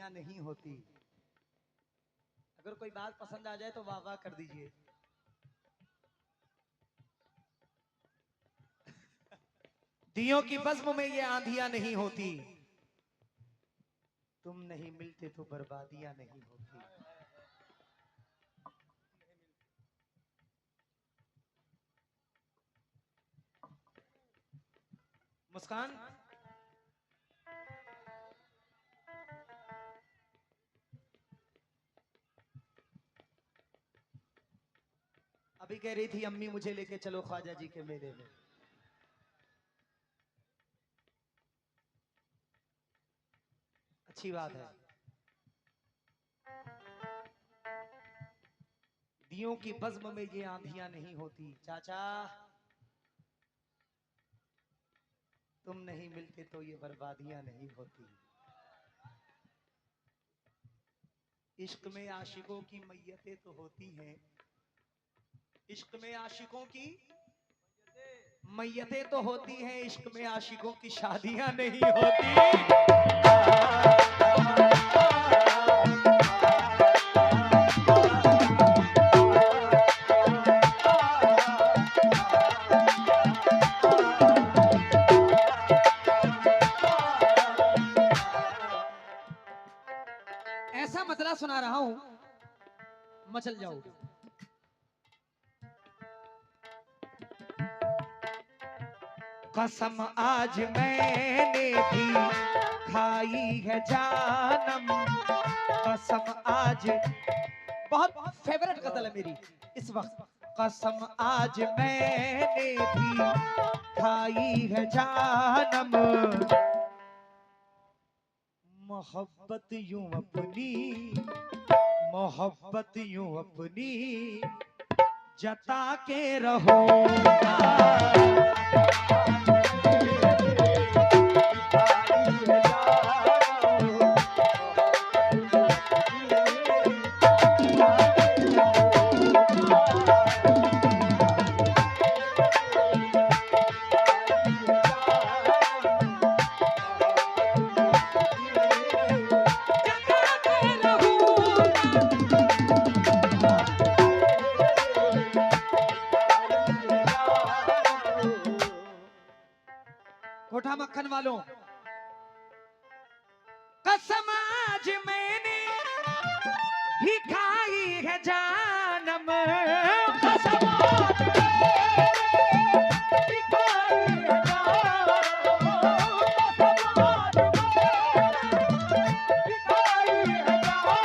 आंधियां नहीं होती। अगर कोई बात पसंद आ जाए तो वाह वाह कर दीजिए। दियों की बज़्म में ये आंधियां नहीं होती, तुम नहीं मिलते तो बर्बादियां नहीं होती। मुस्कान, अभी कह रही थी अम्मी मुझे लेके चलो ख्वाजा जी के मेले में। अच्छी बात है। दियों की बज़्म में ये आंधियां नहीं होती। चाचा तुम नहीं मिलते तो ये बर्बादियां नहीं होती। इश्क में आशिकों की मैयतें तो होती हैं, इश्क में आशिकों की मैयतें तो होती हैं, इश्क में आशिकों की शादियां नहीं होती। ऐसा मतला सुना रहा हूं, मचल जाओ। कसम आज मैंने भी खाई है जानम, कसम आज, बहुत फेवरेट गजल है मेरी इस वक्त। कसम आज मैंने भी खाई है जानम, मोहब्बत यूं अपनी, मोहब्बत यूं अपनी जता के रहूंगा। कोठा मक्खन वालों, कसम आज मैंने भी खाई है जानम, कसम आज मैंने भी खाई है जानम, कसम आज मैंने भी खाई है जानम,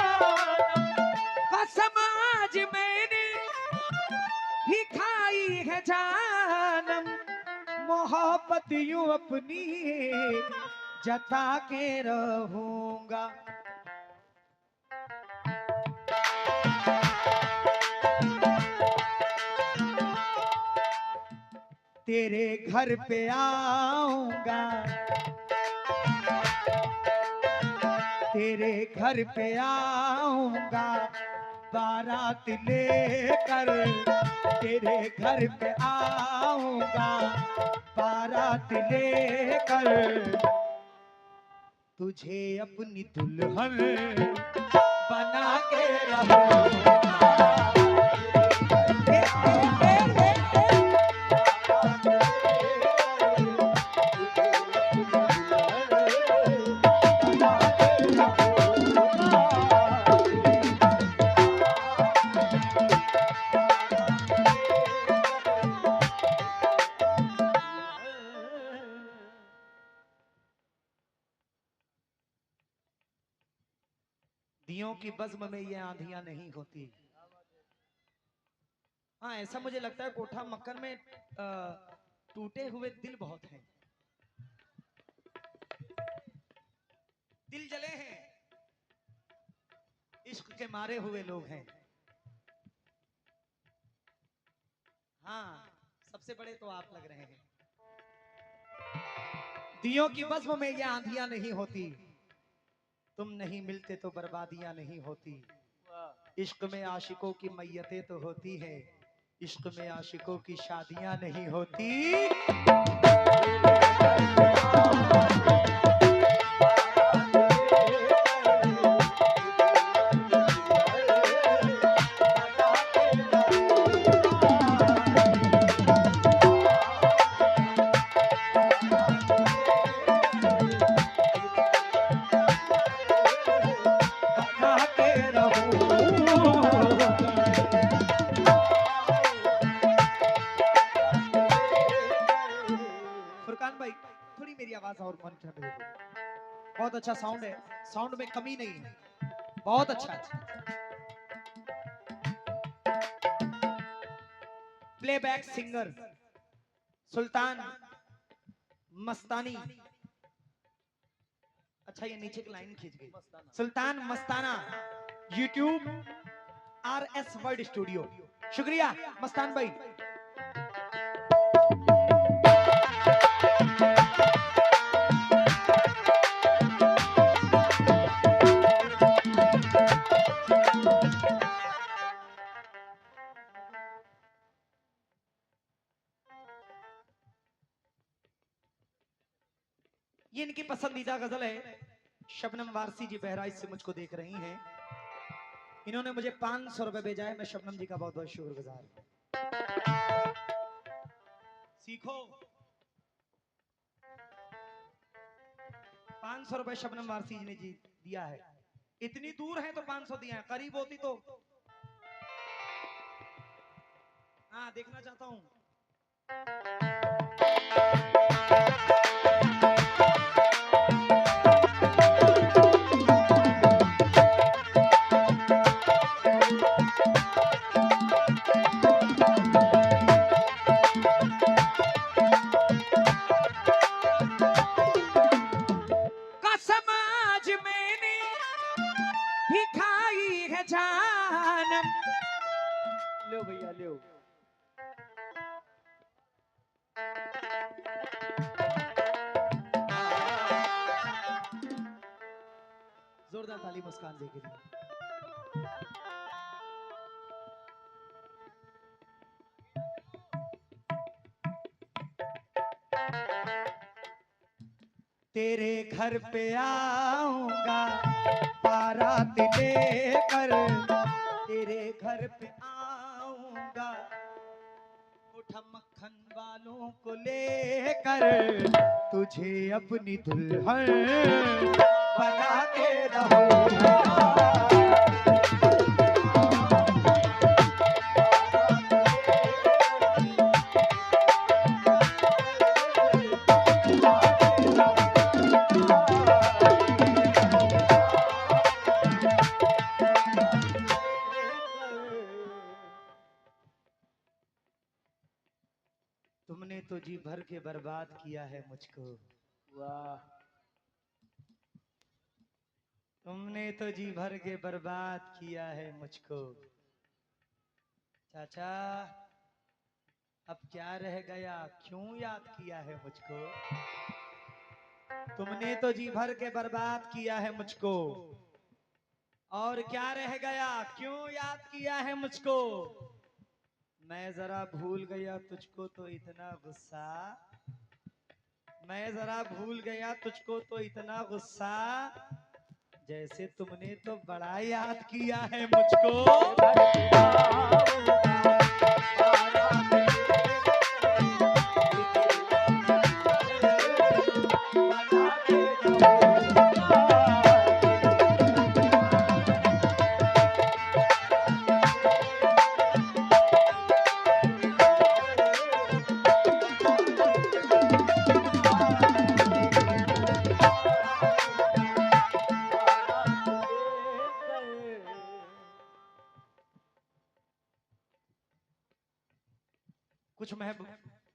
कसम आज मैंने भी खाई है जानम, मोहब्बत यूं अपनी जता के रहूंगा। तेरे घर पे आऊंगा, तेरे घर पे आऊंगा बारात लेकर, तेरे घर पे आऊंगा बारात लेकर, तुझे अपनी दुल्हन बना के रहूंगा। दियों की बज़्म में ये आंधियां नहीं होती। हाँ, ऐसा मुझे लगता है कोठा मक्खन में टूटे हुए दिल बहुत हैं, दिल जले हैं, इश्क के मारे हुए लोग हैं। हाँ, सबसे बड़े तो आप लग रहे हैं। दियों की बज़्म में ये आंधियां नहीं होती, तुम नहीं मिलते तो बर्बादियां नहीं होती। इश्क में आशिकों की मैयतें तो होती है, इश्क में आशिकों की शादियां नहीं होती। बहुत अच्छा साउंड है, साउंड में कमी नहीं है, बहुत अच्छा है। प्लेबैक सिंगर सुल्तान मस्तानी। अच्छा ये नीचे की लाइन खींच गई। सुल्तान मस्ताना, यूट्यूब RS वर्ल्ड स्टूडियो। शुक्रिया मस्तान भाई। ये इनकी पसंदीदा गजल है। शबनम वारसी जी बहराइच से मुझको देख रही हैं। इन्होंने मुझे 500 रुपए भेजा है। मैं शबनम जी का बहुत बहुत शुक्रगुजार हूं। सीखो। 500 रुपए शबनम वारसी जी ने जी दिया है। इतनी दूर है तो 500 दिया है, करीब होती तो हाँ देखना चाहता हूं। लो भैया लो। जोरदार ताली मुस्कान दे के लिए। तेरे घर पे आऊंगा बारात लेकर, तेरे घर पे आऊंगा उठा मक्खन वालों को लेकर, तुझे अपनी दुल्हन बना के रहूंगा। तुमने तो जी भर के बर्बाद किया है मुझको। वाह। तुमने तो जी भर के बर्बाद किया है मुझको। चाचा अब क्या रह गया, क्यों याद किया है मुझको। तुमने तो जी भर के बर्बाद किया है मुझको, और क्या रह गया, क्यों याद किया है मुझको। मैं जरा भूल गया तुझको तो इतना गुस्सा, मैं जरा भूल गया तुझको तो इतना गुस्सा, जैसे तुमने तो बड़ा याद किया है मुझको।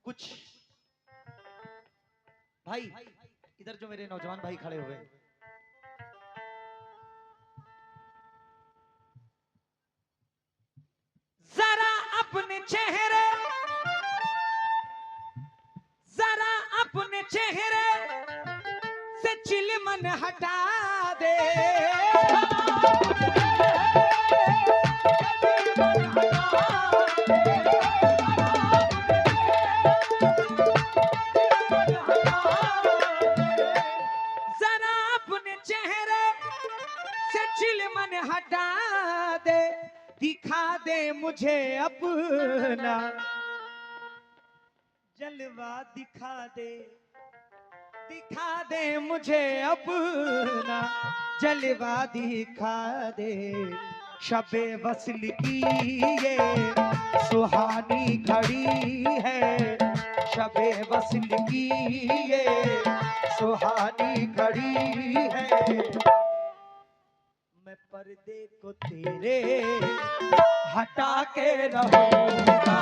कुछ भाई इधर जो मेरे नौजवान भाई खड़े हुए, जरा अपने चेहरे, जरा अपने चेहरे से चिलमन हटा दे, हटा दे, दिखा दे मुझे अपना जलवा, दिखा दे, दिखा दे मुझे अपना जलवा, दिखा दे। शबे वस्ल की ये सुहानी घड़ी है, शबे वस्ल की ये सुहानी घड़ी है, मैं पर्दे को तेरे हटा के रहूंगा।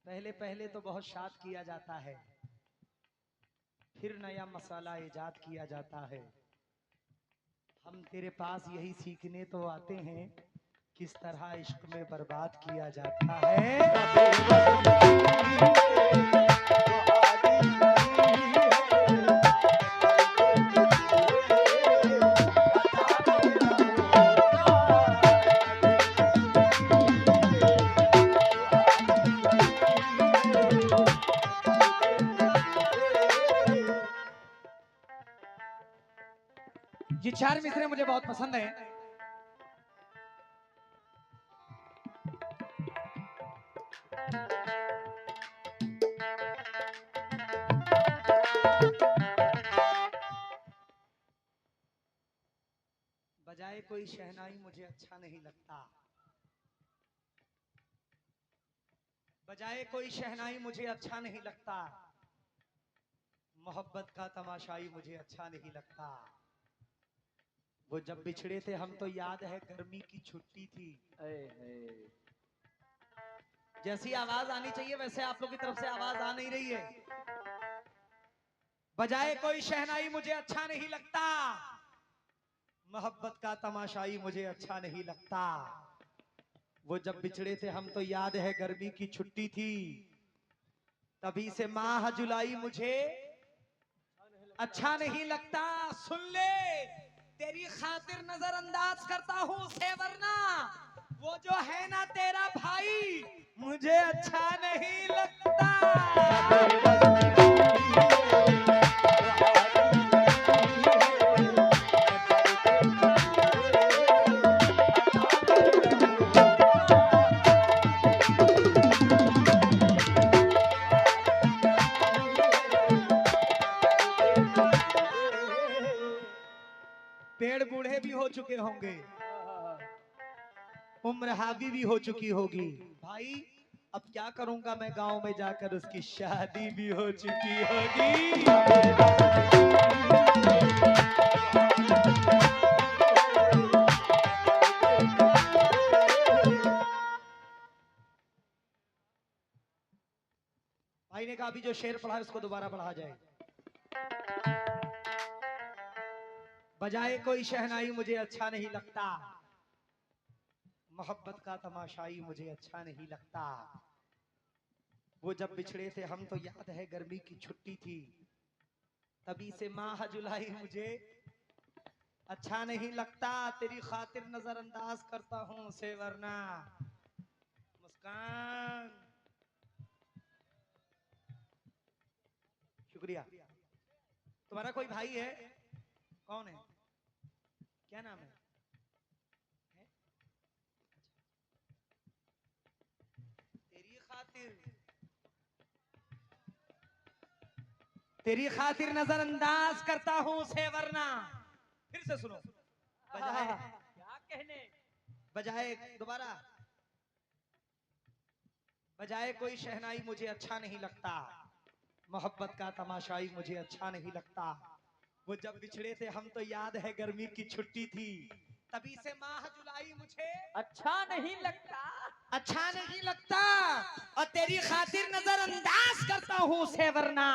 पहले पहले तो बहुत शाद किया जाता है, फिर नया मसाला इजाद किया जाता है। हम तेरे पास यही सीखने तो आते हैं, किस तरह इश्क में बर्बाद किया जाता है। ये चार मिसरे मुझे बहुत पसंद है। बजाए कोई शहनाई मुझे अच्छा नहीं लगता, बजाए कोई शहनाई मुझे अच्छा नहीं लगता, मोहब्बत का तमाशाई मुझे अच्छा नहीं लगता। वो जब बिछड़े थे हम तो याद है गर्मी की छुट्टी थी। जैसी आवाज आनी चाहिए वैसे आप लोग की तरफ से आवाज आ नहीं रही है। बजाए कोई शहनाई मुझे अच्छा नहीं लगता, मोहब्बत का तमाशाई मुझे अच्छा नहीं लगता। वो जब बिछड़े थे हम तो याद है गर्मी की छुट्टी थी, तभी से माह जुलाई मुझे अच्छा नहीं लगता। सुन ले, तेरी खातिर नजरअंदाज करता हूँ उसे, वरना वो जो है ना तेरा भाई मुझे अच्छा नहीं लगता। पेड़ बूढ़े भी हो चुके होंगे, उम्र हावी भी हो चुकी होगी। भाई अब क्या करूंगा मैं, गांव में जाकर उसकी शादी भी हो चुकी होगी। भाई ने कहा अभी जो शेर पढ़ा है उसको दोबारा पढ़ा जाए। बजाए कोई शहनाई मुझे अच्छा नहीं लगता, मोहब्बत का तमाशाई मुझे अच्छा नहीं लगता। वो जब बिछड़े थे हम तो याद है गर्मी की छुट्टी थी, तभी से माह जुलाई मुझे अच्छा नहीं लगता। तेरी खातिर नजरअंदाज करता हूं उसे, वरना मुस्कान। शुक्रिया। तुम्हारा कोई भाई है? कौन है? क्या नाम है? तेरी खातिर नजरअंदाज करता हूं उसे, वरना फिर से सुनो। बजाए क्या कहने, बजाए दोबारा, बजाए कोई शहनाई मुझे अच्छा नहीं लगता, मोहब्बत का तमाशाई मुझे अच्छा नहीं लगता। वो जब बिछड़े थे हम तो याद है गर्मी की छुट्टी थी, तभी से माह जुलाई मुझे अच्छा नहीं लगता, अच्छा नहीं लगता। और तेरी खातिर नजरअंदाज करता हूँ उसे, वरना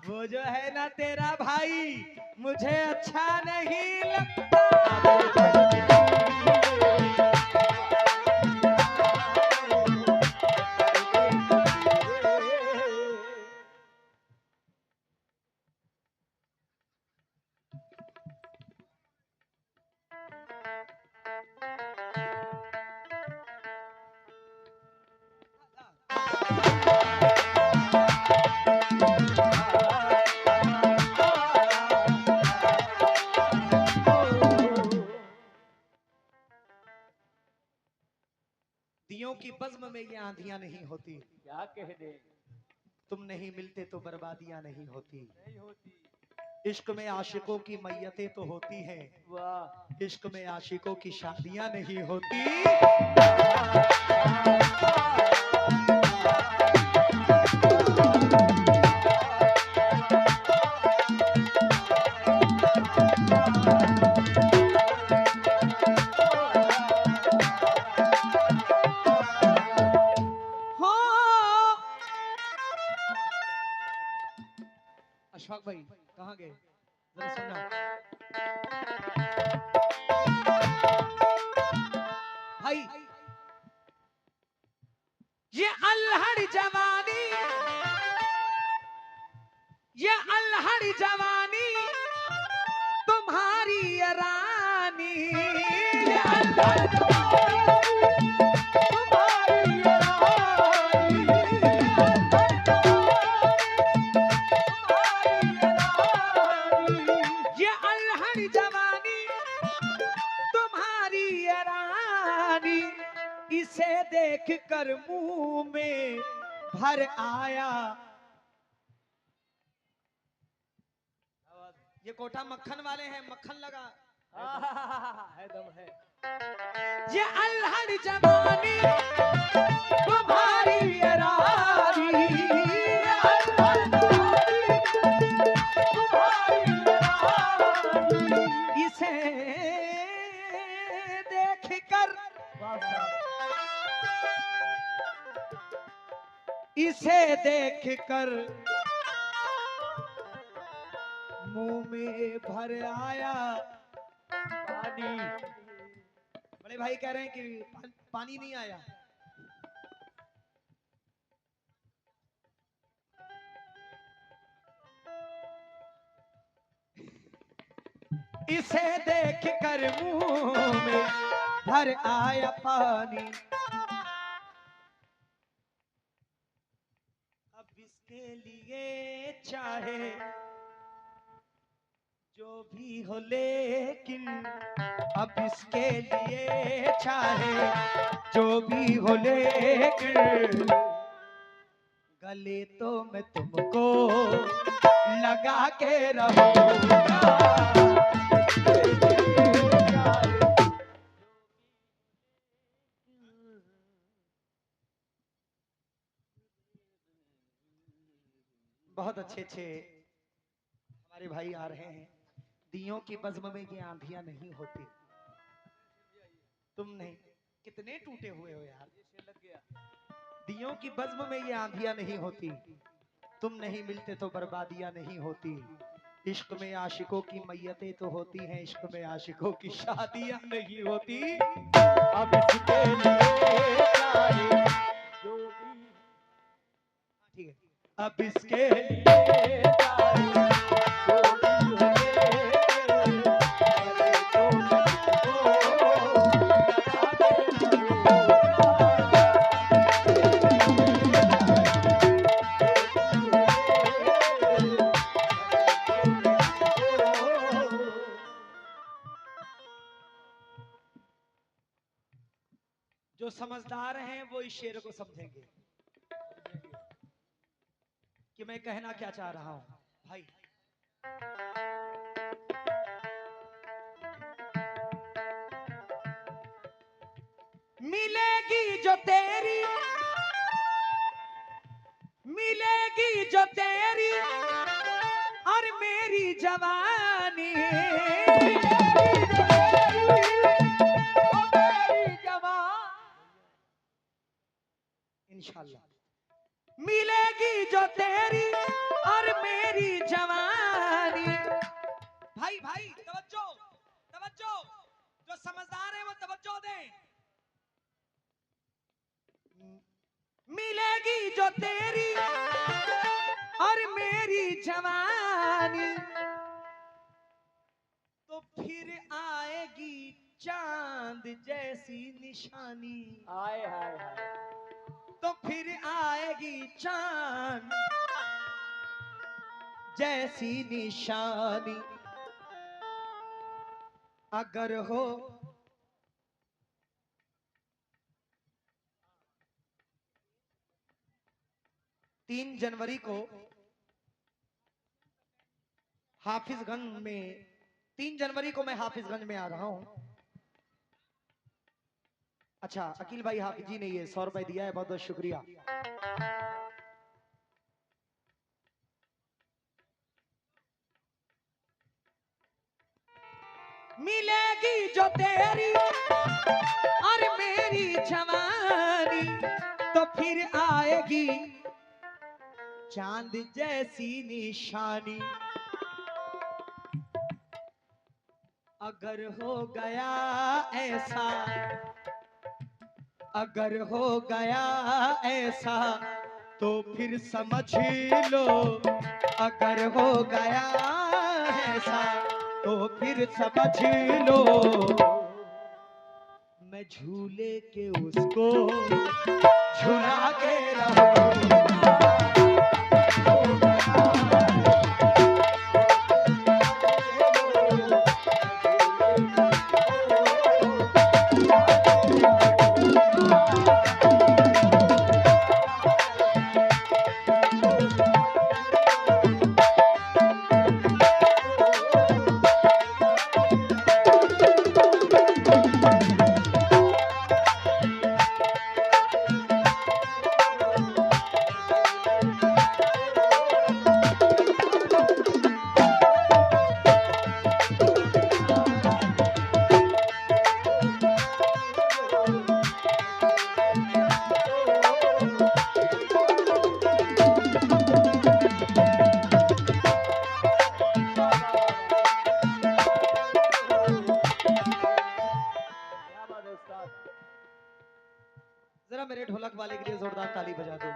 वो जो है ना तेरा भाई मुझे अच्छा नहीं लगता। दियों की बज़्म में ये आंधियां नहीं होती, क्या कह दे, तुम नहीं मिलते तो बर्बादियां नहीं होती। नहीं होती। इश्क में आशिकों की मैयतें तो होती हैं, वाह, इश्क में आशिकों की शादियां नहीं होती। हाँ, अशफाक भाई कहाँ गए, जरा सुनना। भाई ये अल्हड़ जवानी, ये अल्हड़ जवानी तुम्हारी ये रानी, ये अल्हड़ जवानी तुम्हारी ये रानी, ये अल्हड़ जवानी तुम्हारी ये रानी, इसे देख कर मुंह में भर आया। ये कोटा मक्खन वाले हैं, मक्खन लगा है दम है। ये अल्हड़ जवानी तुम्हारी ये रानी, ये अल्हड़ जवानी तुम्हारी ये रानी, इसे देख कर, इसे देख कर मुंह में भर आया पानी। बड़े भाई कह रहे हैं कि पानी नहीं आया। इसे देख कर मुंह में भर आया पानी, अब इसके लिए चाहे जो भी हो, लेकिन अब इसके लिए चाहे जो भी हो, लेकिन गले तो मैं तुमको लगा के रहूंगा। बहुत अच्छे अच्छे हमारे भाई आ रहे हैं। दियों की बज़्म में ये आंधियां नहीं होती, तुम नहीं, कितने टूटे हुए हो यार। लग गया। दियों की बज़्म में ये आंधियां नहीं होती, तुम नहीं मिलते तो बर्बादियां नहीं होती। इश्क में आशिकों की मैयतें तो होती हैं, इश्क में आशिकों की शादियां नहीं होती। अब इसके लिए चाहे जो भी, ठीक है, अब इसके लिए चाहे जो भी हो, जो समझदार हैं वो इस शेर को समझेंगे कि मैं कहना क्या चाह रहा हूं। भाई मिलेगी जो तेरी, मिलेगी जो तेरी और मेरी जवानी, इंशाल्लाह मिलेगी जो तेरी और मेरी जवानी। भाई भाई तवज्जो तवज्जो, जो समझदार है वो तवज्जो दें। मिलेगी जो तेरी और मेरी जवानी, तो फिर आएगी चांद जैसी निशानी, हाय हाय हाय, तो फिर आएगी चांद जैसी निशानी, अगर हो 3 जनवरी को हाफिजगंज में 3 जनवरी को मैं हाफिजगंज में आ रहा हूं। अच्छा, अकील भाई हाफिज जी ने ये 100 रुपए दिया है, बहुत बहुत शुक्रिया। मिलेगी जो तेरी और मेरी जवानी, तो फिर आएगी चांद जैसी निशानी। अगर हो गया ऐसा, अगर हो गया ऐसा, तो फिर समझ लो। अगर हो गया ऐसा, तो फिर समझ लो। मैं झूले के उसको झुला के रहूं। जरा मेरे ढोलक वाले के लिए जोरदार ताली बजा दो।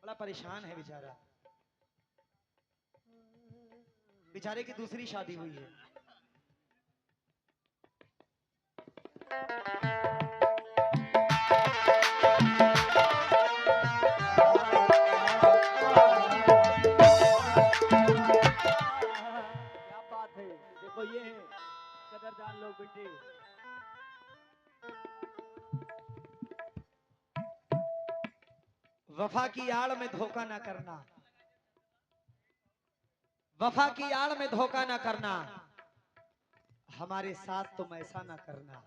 बड़ा परेशान है बेचारा, बेचारे की दूसरी शादी हुई है। क्या बात है, देखो ये है कदरदान लोग बेटे। वफा की आड़ में धोखा ना करना, वफा की आड़ में धोखा ना करना। हमारे साथ तुम ऐसा ना करना।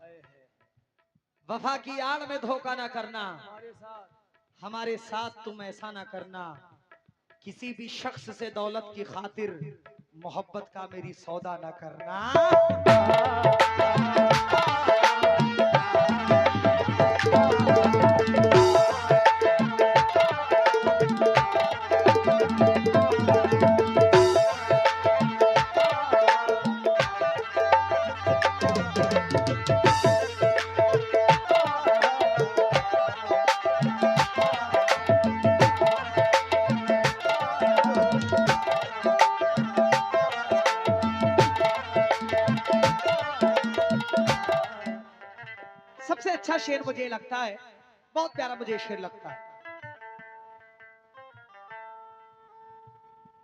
वफा की आड़ में धोखा ना करना, हमारे साथ हमारे साथ तुम ऐसा ना करना। किसी भी शख्स से दौलत की खातिर मोहब्बत का मेरी सौदा ना करना। सबसे अच्छा शेर मुझे लगता है, बहुत प्यारा मुझे शेर लगता है।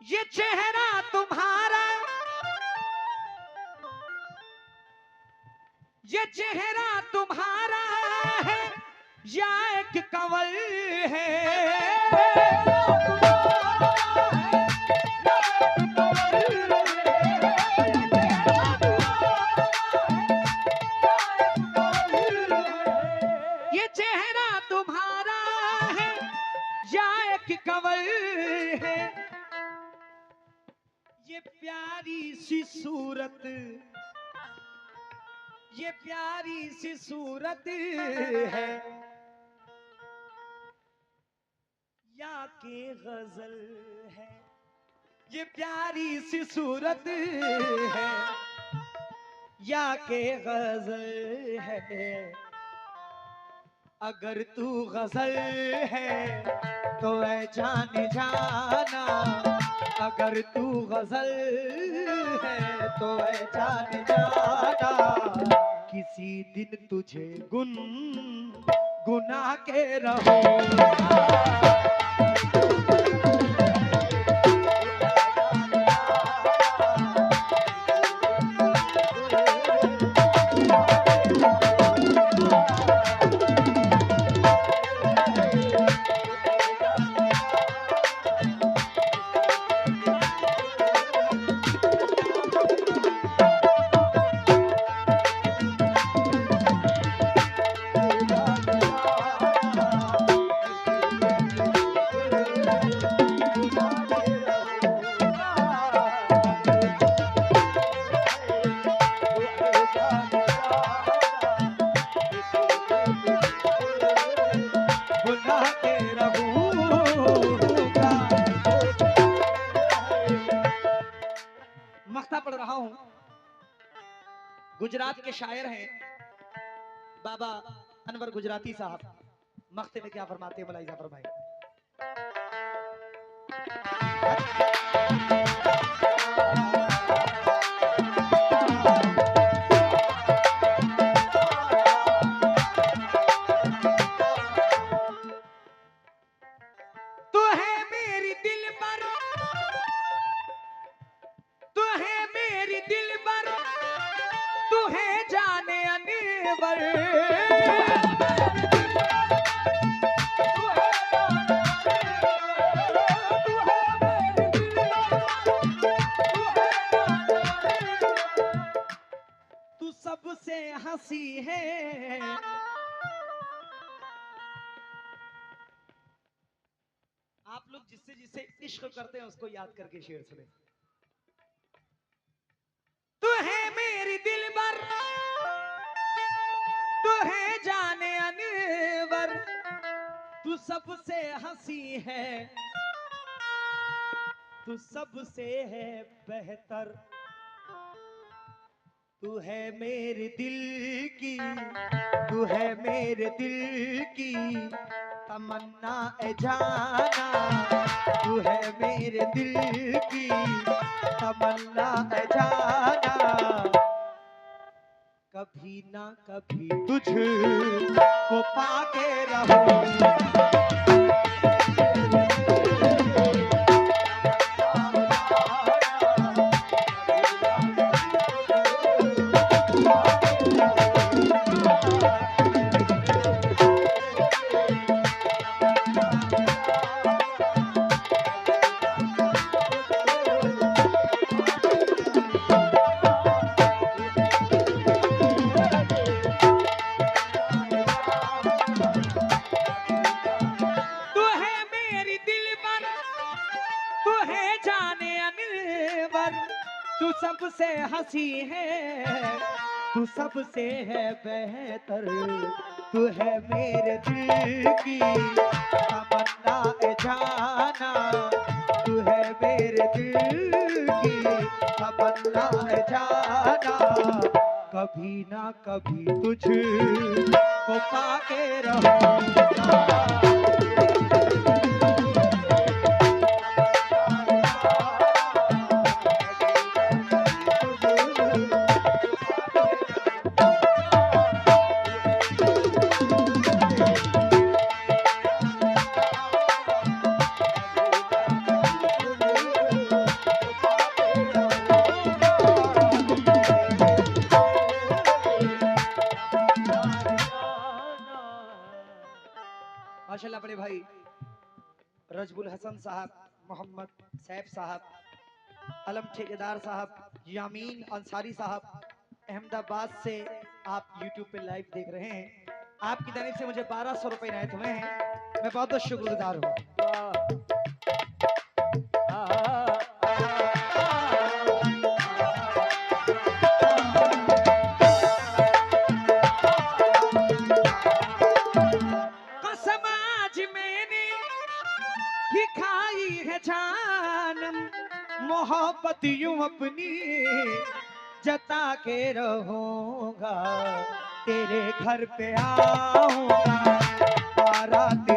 ये चेहरा तुम्हारा, ये चेहरा तुम्हारा है या एक कंवल है। ये चेहरा तुम्हारा है या एक कंवल है। ये प्यारी सी सूरत, ये प्यारी सी सूरत है या के गजल है। ये प्यारी सी सूरत है या के गजल है। अगर तू गजल है तो ऐ जान जाना, अगर तू गजल है तो ऐ जान जाना। किसी दिन तुझे गुना के रहो। के रहूंगा। मख्ता पढ़ रहा हूं। गुजरात के शायर हैं बाबा अनवर गुजराती साहब। मख्ते में क्या फरमाते हैं, मलाइजा फरमाए। तू है मेरी दिलबर, तू है मेरी दिलबर, तू है जाने अनवर। तू सबसे हंसी है। आप लोग जिससे जिससे इश्क करते हैं उसको याद करके शेर सुने। तू है मेरी दिलबर, तू है जाने अनवर, तू सबसे हंसी है, तू सबसे है बेहतर। तू है मेरे दिल की, तू है मेरे दिल की तमन्ना ए जाना। तू है मेरे दिल की तमन्ना ए जाना। कभी ना कभी तुझको पाके रहूंगा। तू सबसे हंसी है, तू सबसे है बेहतर। तू है मेरे दिल की तमन्ना ए जाना। तू है मेरे दिल की तमन्ना ए जाना। कभी ना कभी तुझको पाके रहूंगा। माशाल्लाह बड़े भाई रजबुल हसन साहब, मोहम्मद सैफ साहब, अलम ठेकेदार साहब, यामीन अंसारी साहब अहमदाबाद से आप YouTube पे लाइव देख रहे हैं। आपकी जानिब से मुझे 1200 रुपए इनायत हुए हैं। मैं बहुत बहुत शुक्रगुजार हूँ। खाई है जानम मोहब्बत यूं अपनी जता के रहूंगा। तेरे घर पे आऊंगा बारात